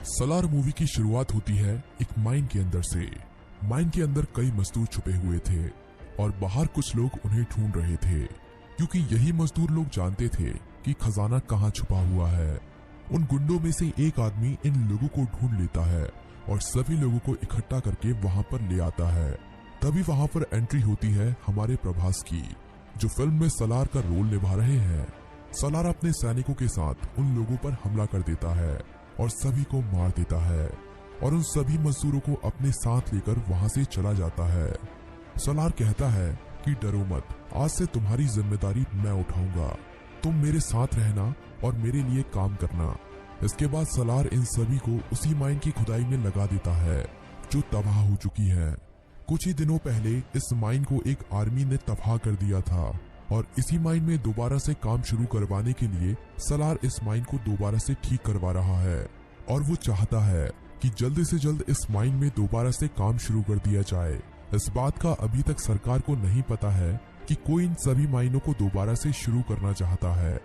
Salaar movie की शुरुआत होती है एक माइन के अंदर से। माइन के अंदर कई मजदूर छुपे हुए थे और बाहर कुछ लोग उन्हें ढूंढ रहे थे, क्योंकि यही मजदूर लोग जानते थे कि खजाना कहाँ छुपा हुआ है। उन गुंडों में से एक आदमी इन लोगों को ढूंढ लेता है और सभी लोगों को इकट्ठा करके वहां पर ले आता है। तभी वहां पर एंट्री होती है हमारे प्रभास की, जो फिल्म में सलार का रोल निभा रहे हैं। सलार अपने सैनिकों के साथ उन लोगों पर हमला कर देता है और सभी को मार देता है और उन सभी मजदूरों को अपने साथ लेकर वहां से चला जाता है। सलार कहता है कि डरो मत, आज से तुम्हारी जिम्मेदारी मैं उठाऊंगा, तुम मेरे साथ रहना और मेरे लिए काम करना। इसके बाद सलार इन सभी को उसी माइन की खुदाई में लगा देता है जो तबाह हो चुकी है। कुछ ही दिनों पहले इस माइन को एक आर्मी ने तबाह कर दिया था और इसी माइन में दोबारा से काम शुरू करवाने के लिए सलार इस माइन को दोबारा से ठीक करवा रहा है और वो चाहता है कि जल्द से जल्द इस माइन में दोबारा से काम शुरू कर दिया जाए। इस बात का अभी तक सरकार को नहीं पता है कि कोई इन सभी माइनों को दोबारा से शुरू करना चाहता है।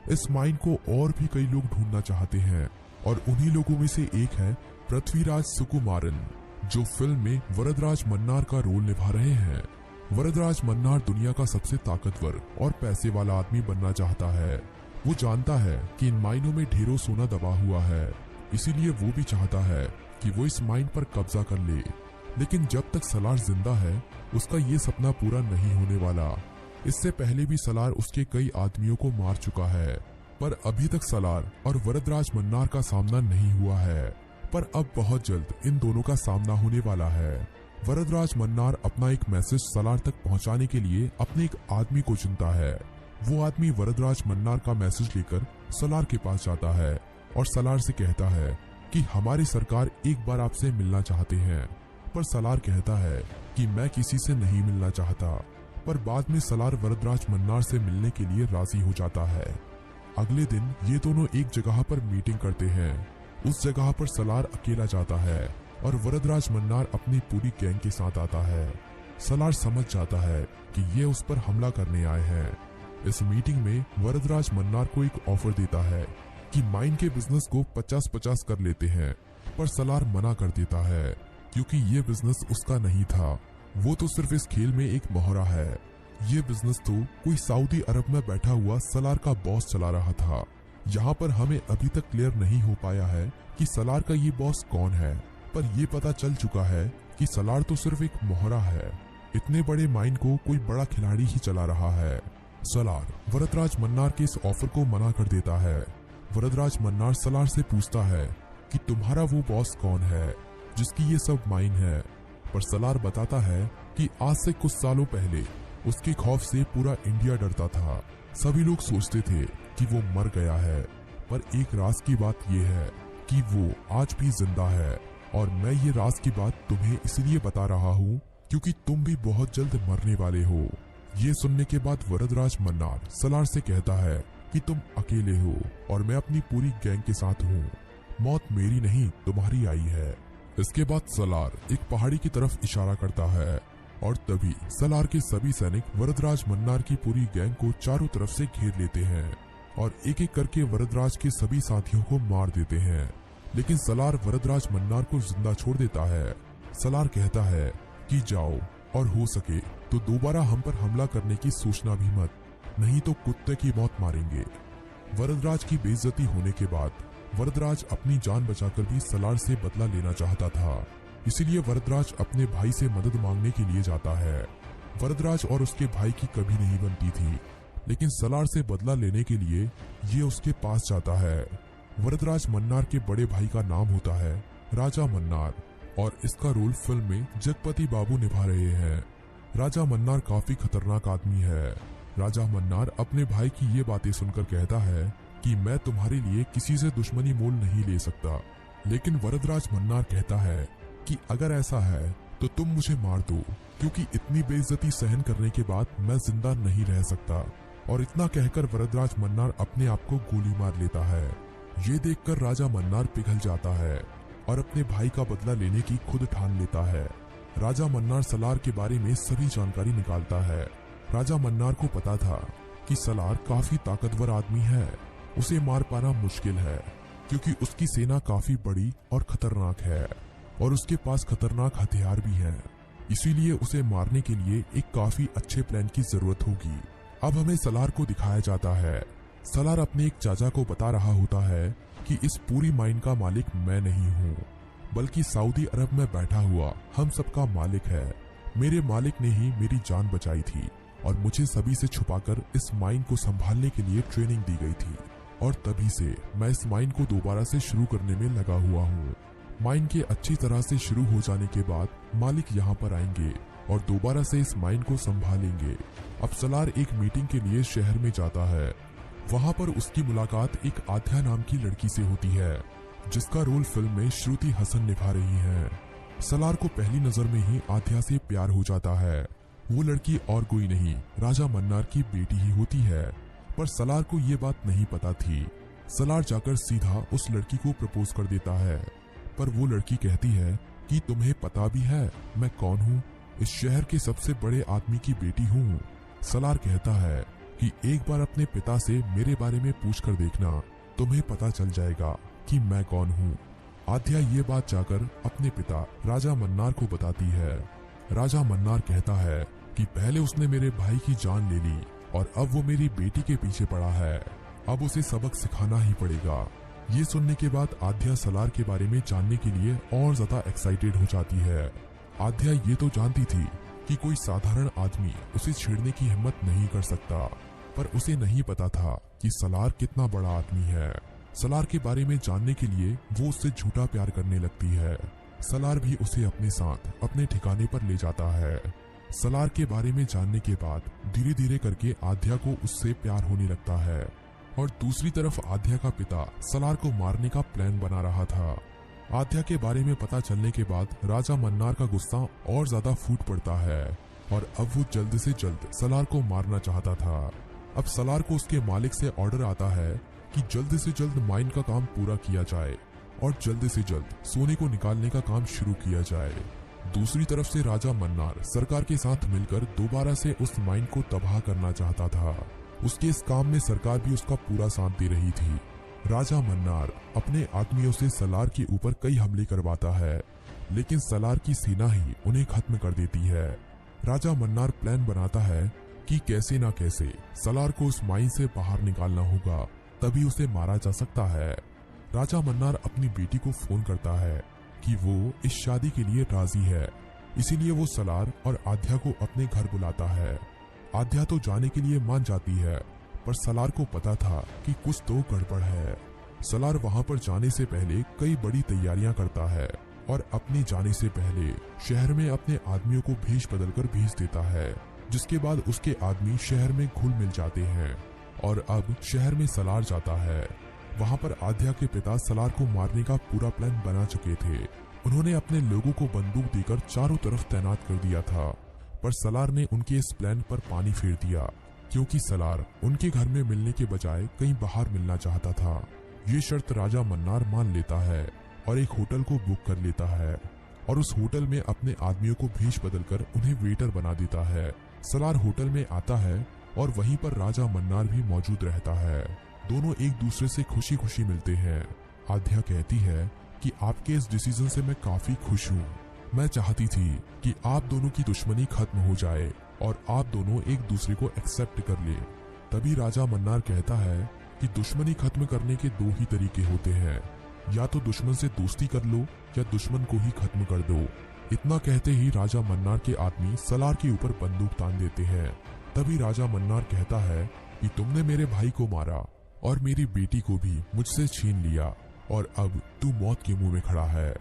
इस माइन को और भी कई लोग ढूंढना चाहते हैं और उन्हीं लोगों में से एक है पृथ्वीराज सुकुमारन, जो फिल्म में वरदराज मन्नार का रोल निभा रहे हैं। वरदराज मन्नार दुनिया का सबसे ताकतवर और पैसे वाला आदमी बनना चाहता है। वो जानता है कि इन माइनों में ढेरों सोना दबा हुआ है, इसीलिए वो भी चाहता है कि वो इस माइन पर कब्जा कर ले। लेकिन जब तक सलार जिंदा है उसका ये सपना पूरा नहीं होने वाला। इससे पहले भी सलार उसके कई आदमियों को मार चुका है, पर अभी तक सलार और वरदराज मन्नार का सामना नहीं हुआ है। पर अब बहुत जल्द इन दोनों का सामना होने वाला है। वरदराज मन्नार अपना एक मैसेज सलार तक पहुंचाने के लिए अपने एक आदमी को चुनता है। वो आदमी वरदराज मन्नार का मैसेज लेकर सलार के पास जाता है और सलार से कहता है कि हमारी सरकार एक बार आपसे मिलना चाहते हैं। पर सलार कहता है कि मैं किसी से नहीं मिलना चाहता। पर बाद में सलार वरदराज मन्नार से मिलने के लिए राजी हो जाता है। अगले दिन ये दोनों एक जगह पर मीटिंग करते हैं। उस जगह पर सलार अकेला जाता है और वरदराज मन्नार अपनी पूरी गैंग के साथ आता है। सलार समझ जाता है कि ये उस पर हमला करने आए हैं। इस मीटिंग में वरदराज मन्नार को एक ऑफर देता है कि माइन के बिजनेस को 50-50 कर लेते हैं, पर सलार मना कर देता है क्योंकि ये बिजनेस उसका नहीं था। वो तो सिर्फ इस खेल में एक मोहरा है। ये बिजनेस तो कोई सऊदी अरब में बैठा हुआ सलार का बॉस चला रहा था। यहाँ पर हमें अभी तक क्लियर नहीं हो पाया है कि सलार का ये बॉस कौन है, पर ये पता चल चुका है कि सलार तो सिर्फ एक मोहरा है। इतने बड़े माइन को कोई बड़ा खिलाड़ी ही चला रहा है। सलार वरदराज मन्नार के इस ऑफर को मना कर देता है। वरदराज मन्नार सलार से पूछता है कि तुम्हारा वो बॉस कौन है जिसकी ये सब माइन है। पर सलार बताता है कि आज से कुछ सालों पहले उसके खौफ से पूरा इंडिया डरता था। सभी लोग सोचते थे कि वो मर गया है, पर एक राज की बात ये है कि वो आज भी जिंदा है और मैं ये राज की बात तुम्हें इसलिए बता रहा हूँ क्योंकि तुम भी बहुत जल्द मरने वाले हो। ये सुनने के बाद वरदराज मन्नार सलार से कहता है कि तुम अकेले हो और मैं अपनी पूरी गैंग के साथ हूँ। मौत मेरी नहीं तुम्हारी आई है। इसके बाद सलार एक पहाड़ी की तरफ इशारा करता है और तभी सलार के सभी सैनिक वरदराज मन्नार की पूरी गैंग को चारों तरफ से घेर लेते हैं और एक एक करके वरदराज के सभी साथियों को मार देते हैं। लेकिन सलार वरदराज मन्नार को जिंदा छोड़ देता है। सलार कहता है कि जाओ और हो सके तो दोबारा हम पर हमला करने की सोचना भी मत, नहीं तो कुत्ते की मौत मारेंगे। वरदराज की बेइज्जती होने के बाद वरदराज अपनी जान बचाकर भी सलार से बदला लेना चाहता था, इसीलिए वरदराज अपने भाई से मदद मांगने के लिए जाता है। वरदराज और उसके भाई की कभी नहीं बनती थी, लेकिन सलार से बदला लेने के लिए ये उसके पास जाता है। वरदराज मन्नार के बड़े भाई का नाम होता है राजा मन्नार और इसका रोल फिल्म में जगपति बाबू निभा रहे हैं। राजा मन्नार काफी खतरनाक आदमी है। राजा मन्नार अपने भाई की ये बातें सुनकर कहता है कि मैं तुम्हारे लिए किसी से दुश्मनी मोल नहीं ले सकता। लेकिन वरदराज मन्नार कहता है कि अगर ऐसा है तो तुम मुझे मार दो, क्योंकि इतनी बेइज्जती सहन करने के बाद मैं जिंदा नहीं रह सकता। और इतना कहकर वरदराज मन्नार अपने आप को गोली मार लेता है। ये देखकर राजा मन्नार पिघल जाता है और अपने भाई का बदला लेने की खुद ठान लेता है। राजा मन्नार सलार के बारे में सभी जानकारी निकालता है। राजा मन्नार को पता था कि सलार काफी ताकतवर आदमी है, उसे मार पाना मुश्किल है, क्योंकि उसकी सेना काफी बड़ी और खतरनाक है और उसके पास खतरनाक हथियार भी हैं। इसीलिए उसे मारने के लिए एक काफी अच्छे प्लान की जरूरत होगी। अब हमें सलार को दिखाया जाता है। सलार अपने एक चाचा को बता रहा होता है कि इस पूरी माइन का मालिक मैं नहीं हूँ, बल्कि सऊदी अरब में बैठा हुआ हम सबका मालिक है। मेरे मालिक ने ही मेरी जान बचाई थी और मुझे सभी से छुपाकर इस माइन को संभालने के लिए ट्रेनिंग दी गई थी और तभी से मैं इस माइन को दोबारा से शुरू करने में लगा हुआ हूँ। माइन के अच्छी तरह से शुरू हो जाने के बाद मालिक यहाँ पर आएंगे और दोबारा से इस माइन को संभालेंगे। अब सलार एक मीटिंग के लिए शहर में जाता है। वहाँ पर उसकी मुलाकात एक आध्या नाम की लड़की से होती है, जिसका रोल फिल्म में श्रुति हसन निभा रही है। सलार को पहली नजर में ही आध्या से प्यार हो जाता है। वो लड़की और कोई नहीं, राजा मन्नार की बेटी ही होती है, पर सलार को ये बात नहीं पता थी। सलार जाकर सीधा उस लड़की को प्रपोज कर देता है, पर वो लड़की कहती है कि तुम्हें पता भी है मैं कौन हूँ? इस शहर के सबसे बड़े आदमी की बेटी हूँ। सलार कहता है कि एक बार अपने पिता से मेरे बारे में पूछ कर देखना, तुम्हें पता चल जाएगा कि मैं कौन हूँ। आध्या ये बात जाकर अपने पिता राजा मन्नार को बताती है। राजा मन्नार कहता है कि पहले उसने मेरे भाई की जान ले ली और अब वो मेरी बेटी के पीछे पड़ा है, अब उसे सबक सिखाना ही पड़ेगा। ये सुनने के बाद आध्या सलार के बारे में जानने के लिए और ज्यादा एक्साइटेड हो जाती है। आध्या ये तो जानती थी कि कोई साधारण आदमी उसे छेड़ने की हिम्मत नहीं कर सकता, पर उसे नहीं पता था कि सलार कितना बड़ा आदमी है। सलार के बारे में जानने के लिए वो उससे झूठा प्यार करने लगती है। सलार भी उसे अपने साथ अपने ठिकाने पर ले जाता है। सलार के बारे में जानने के बाद धीरे धीरे करके आध्या को उससे प्यार होने लगता है और दूसरी तरफ आध्या का पिता सलार को मारने का प्लान बना रहा था। आध्या के बारे में पता चलने के बाद राजा मन्नार का गुस्सा और ज्यादा फूट पड़ता है और अब वो जल्द से जल्द सलार को मारना चाहता था। अब सलार को उसके मालिक से ऑर्डर आता है कि जल्द से जल्द माइन का काम पूरा किया जाए और जल्द से जल्द सोने को निकालने का काम शुरू किया जाए। दूसरी तरफ से राजा मन्नार सरकार के साथ मिलकर दोबारा से उस माइन को तबाह करना चाहता था। उसके इस काम में सरकार भी उसका पूरा साथ दे रही थी। राजा मन्नार अपने आदमियों से सलार के ऊपर कई हमले करवाता है, लेकिन सलार की सेना ही उन्हें खत्म कर देती है। राजा मन्नार प्लान बनाता है कि कैसे ना कैसे सलार को उस माइन से बाहर निकालना होगा, तभी उसे मारा जा सकता है। राजा मन्नार अपनी बेटी को फोन करता है कि वो इस शादी के लिए राजी है, इसीलिए वो सलार और आध्या को अपने घर बुलाता है। आध्या तो जाने के लिए मान जाती है, पर सलार को पता था कि कुछ तो गड़बड़ है। सलार वहां पर जाने से पहले कई बड़ी तैयारियां करता है और अपने जाने से पहले शहर में अपने आदमियों को भेष बदलकर भेज देता है, जिसके बाद उसके आदमी शहर में घुल मिल जाते हैं और अब शहर में सलार जाता है। वहां पर आध्या के पिता सलार को मारने का पूरा प्लान बना चुके थे। उन्होंने अपने लोगों को बंदूक देकर चारों तरफ तैनात कर दिया था, पर सलार ने उनके इस प्लान पर पानी फेर दिया, क्योंकि सलार उनके घर में मिलने के बजाय कहीं बाहर मिलना चाहता था। ये शर्त राजा मन्नार मान लेता है और एक होटल को बुक कर लेता है और उस होटल में अपने आदमियों को भेष बदलकर उन्हें वेटर बना देता है। सलार होटल में आता है और वहीं पर राजा मन्नार भी मौजूद रहता है। दोनों एक दूसरे से खुशी खुशी मिलते हैं। आध्या कहती है कि आपके इस डिसीजन से मैं काफी खुश हूँ। मैं चाहती थी कि आप दोनों की दुश्मनी खत्म हो जाए और आप दोनों एक दूसरे को एक्सेप्ट कर ले। तभी राजा मन्नार कहता है कि दुश्मनी खत्म करने के दो ही तरीके होते हैं, या तो दुश्मन से दोस्ती कर लो या दुश्मन को ही खत्म कर दो। इतना कहते ही राजा मन्नार के आदमी सलार के ऊपर बंदूक तान देते हैं। तभी राजा मन्नार कहता है कि तुमने मेरे भाई को मारा और मेरी बेटी को भी मुझसे छीन लिया और अब तू मौत के मुंह में खड़ा है।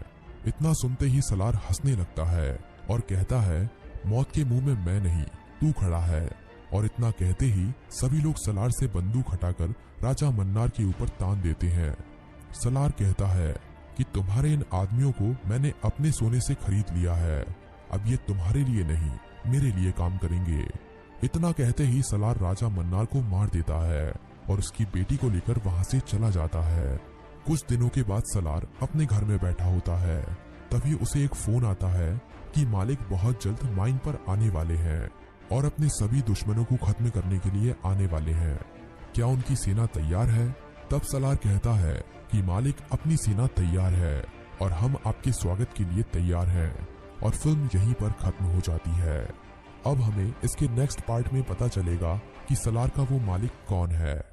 इतना सुनते ही सलार हंसने लगता है और कहता है मौत के मुंह में मैं नहीं, तू खड़ा है। और इतना कहते ही सभी लोग सलार से बंदूक हटाकर राजा मन्नार के ऊपर तान देते हैं। सलार कहता है कि तुम्हारे इन आदमियों को मैंने अपने सोने से खरीद लिया है, अब ये तुम्हारे लिए नहीं मेरे लिए काम करेंगे। इतना कहते ही सलार राजा मन्नार को मार देता है और उसकी बेटी को लेकर वहां से चला जाता है। कुछ दिनों के बाद सलार अपने घर में बैठा होता है, तभी उसे एक फोन आता है कि मालिक बहुत जल्द माइन पर आने वाले हैं और अपने सभी दुश्मनों को खत्म करने के लिए आने वाले हैं। क्या उनकी सेना तैयार है? तब सलार कहता है कि मालिक अपनी सेना तैयार है और हम आपके स्वागत के लिए तैयार हैं, और फिल्म यहीं पर खत्म हो जाती है। अब हमें इसके नेक्स्ट पार्ट में पता चलेगा कि सलार का वो मालिक कौन है।